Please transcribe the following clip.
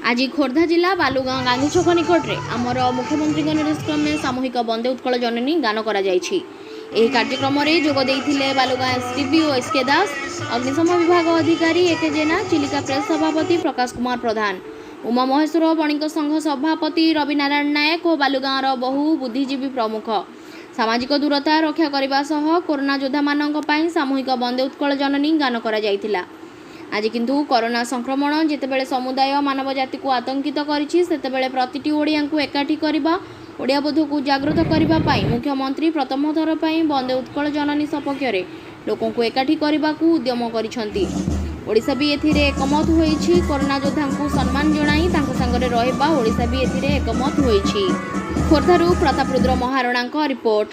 आज खोर्धा जिला बालुगाँ गांधी छक निकट में आमर मुख्यमंत्री निर्देश क्रमे सामूहिक वंदे उत्कल जननी गान कर कार्यक्रम में जोगदे बालुगाँ एसडीपीओ एसके दास, अग्निशम विभाग अधिकारी एके जेना, चिलिका प्रेस सभापति प्रकाश कुमार प्रधान, उमा महेश्वर बणिक संघ सभापति रवि नारायण नायक और बालुगाँर बहु बुद्धिजीवी प्रमुख सामाजिक दूरता रक्षा करने सह कोरोना योद्धा मानक पई सामूहिक वंदे उत्कल जननी गान कर आज किंतु कोरोना संक्रमण जितेबेले समुदाय मानव जाति को आतंकित करिछि सेतेबेले प्रतिटी ओडिया को एकाठी करबा ओडिया बोध को जागृत करबा पई मुख्यमंत्री प्रथम थर पई वंदे उत्कल जननी सपक्ष रे लोकों को एकाठी करबा को उद्यम करिसंती। ओडिशा भी एथिरे एकमत होईछि। कोरोना योद्धा को सम्मान जणाई तांको संगरे रहबा ओडिशा भी एथिरे एकमत होईछि। खोर्धारू प्रताप रुद्र महाराणांक रिपोर्ट।